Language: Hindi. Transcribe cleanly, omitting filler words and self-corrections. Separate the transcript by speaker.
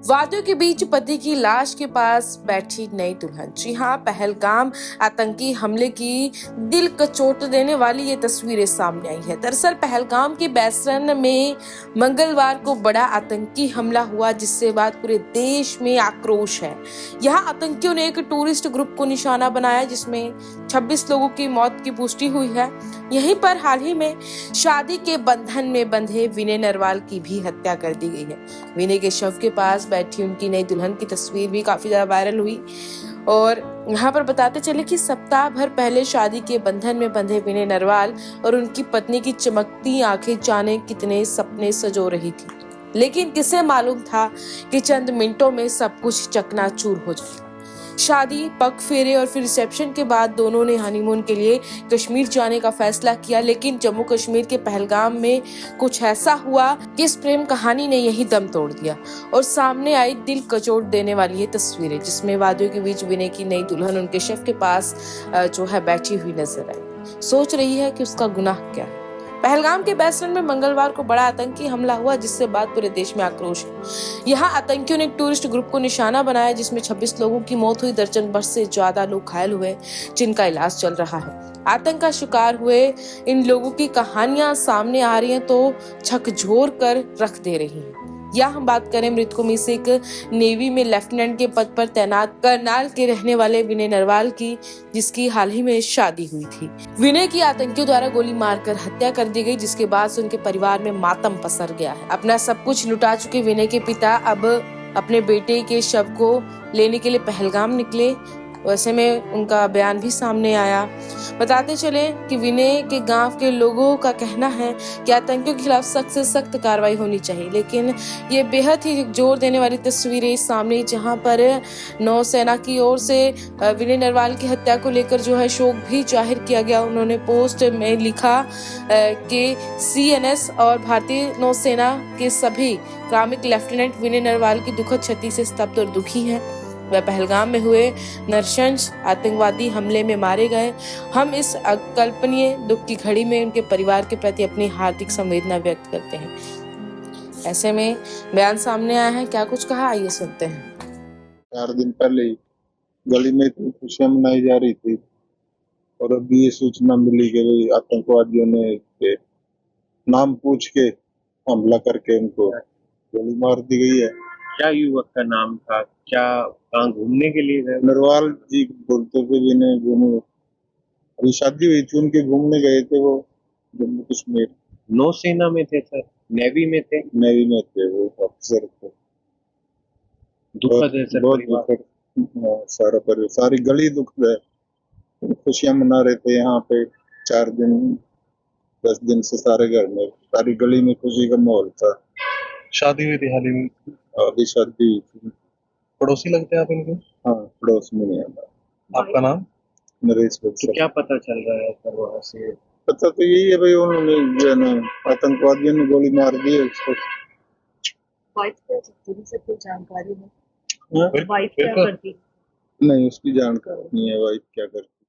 Speaker 1: वादियों के बीच पति की लाश के पास बैठी नई दुल्हन। जी हाँ, पहलगाम आतंकी हमले की दिल कचोट देने वाली ये तस्वीरें सामने आई है। दरअसल पहलगाम के बैसरन में मंगलवार को बड़ा आतंकी हमला हुआ, जिससे बाद पूरे देश में आक्रोश है। यहाँ आतंकियों ने एक टूरिस्ट ग्रुप को निशाना बनाया, जिसमें 26 लोगों की मौत की पुष्टि हुई है। यहीं पर हाल ही में शादी के बंधन में बंधे विनय नरवाल की भी हत्या कर दी गई है। विनय के शव के पास बैठी उनकी नई दुल्हन की तस्वीर भी काफी ज्यादा वायरल हुई। और यहाँ पर बताते चले कि सप्ताह भर पहले शादी के बंधन में बंधे विनय नरवाल और उनकी पत्नी की चमकती आंखें जाने कितने सपने सजो रही थी, लेकिन किसे मालूम था कि चंद मिनटों में सब कुछ चकनाचूर हो जाएगा। शादी, पग फेरे और फिर रिसेप्शन के बाद दोनों ने हनीमून के लिए कश्मीर जाने का फैसला किया, लेकिन जम्मू कश्मीर के पहलगाम में कुछ ऐसा हुआ कि इस प्रेम कहानी ने यही दम तोड़ दिया और सामने आई दिल कचोट देने वाली ये तस्वीरें, जिसमें वादियों के बीच विनय की नई दुल्हन उनके शव के पास जो है बैठी हुई नजर आई। सोच रही है कि उसका गुनाह क्या है। पहलगाम के बैसरन में मंगलवार को बड़ा आतंकी हमला हुआ, जिससे बाद पूरे देश में आक्रोश है। यहाँ आतंकियों ने एक टूरिस्ट ग्रुप को निशाना बनाया, जिसमें 26 लोगों की मौत हुई, दर्जन भर से ज्यादा लोग घायल हुए, जिनका इलाज चल रहा है। आतंक का शिकार हुए इन लोगों की कहानियां सामने आ रही हैं तो झकझोर कर रख दे रही हैं। या हम बात करें मृतकों में से एक नेवी में लेफ्टिनेंट के पद पर तैनात करनाल के रहने वाले विनय नरवाल की, जिसकी हाल ही में शादी हुई थी। विनय की आतंकियों द्वारा गोली मारकर हत्या कर दी गई, जिसके बाद से उनके परिवार में मातम पसर गया है। अपना सब कुछ लुटा चुके विनय के पिता अब अपने बेटे के शव को लेने के लिए पहलगाम निकले। वैसे में उनका बयान भी सामने आया। बताते चले कि विनय के गांव के लोगों का कहना है कि आतंकियों के खिलाफ सख्त से सख्त कार्रवाई होनी चाहिए, लेकिन ये बेहद ही जोर देने वाली तस्वीरें सामने, जहां पर नौसेना की ओर से विनय नरवाल की हत्या को लेकर जो है शोक भी जाहिर किया गया। उन्होंने पोस्ट में लिखा कि CNS और भारतीय नौसेना के सभी कार्मिक लेफ्टिनेंट विनय नरवाल की दुखद क्षति से स्तब्ध और दुखी हैं। वह पहलगाम में हुए नृशंस आतंकवादी हमले में मारे गए। हम इस अकल्पनीय दुख की घड़ी में उनके परिवार के प्रति अपनी हार्दिक संवेदना व्यक्त करते हैं। ऐसे में बयान सामने आया है, क्या कुछ कहा, आइए सुनते हैं।
Speaker 2: 4 दिन पहले गली में खुशियां मनाई जा रही थी और अभी ये सूचना मिली कि भाई आतंकवादियों ने के नाम पूछ के हमला करके उनको गोली मार दी गई है।
Speaker 3: क्या युवक का नाम था, क्या कहाँ घूमने के लिए गए?
Speaker 2: नरवाल जी बोलते थे, जिन्हें घूमने अभी शादी हुई थी उनके, घूमने गए थे वो जम्मू कश्मीर।
Speaker 3: नौसेना में थे सर? नेवी में थे?
Speaker 2: नेवी में थे, वो ऑफिसर थे।
Speaker 3: दुखद है सर,
Speaker 2: बहुत दुखद। सारा परिवार, सारी गली दुखद है। खुशियां मना रहे थे यहाँ पे 4 दिन 10 दिन से सारे घर में, सारी गली में खुशी का माहौल था।
Speaker 4: शादी हुई थी हाल ही में?
Speaker 2: अभी शादी हुई थी।
Speaker 4: पड़ोसी लगते हैं आप इनके?
Speaker 2: हाँ, पड़ोस में नहीं है।
Speaker 4: आपका नाम?
Speaker 2: नरेश
Speaker 3: तो
Speaker 2: बंसल।
Speaker 3: क्या पता चल रहा है सर वहाँ से?
Speaker 2: पता तो यही है भाई, उन्होंने जो है ना आतंकवादियों ने गोली मार दी है उसको।
Speaker 5: वाइफ क्या करती है, कोई जानकारी है?
Speaker 2: हाँ?
Speaker 5: वाइफ क्या करती?
Speaker 2: नहीं, उसकी जानकारी नहीं है वाइफ क्या करती।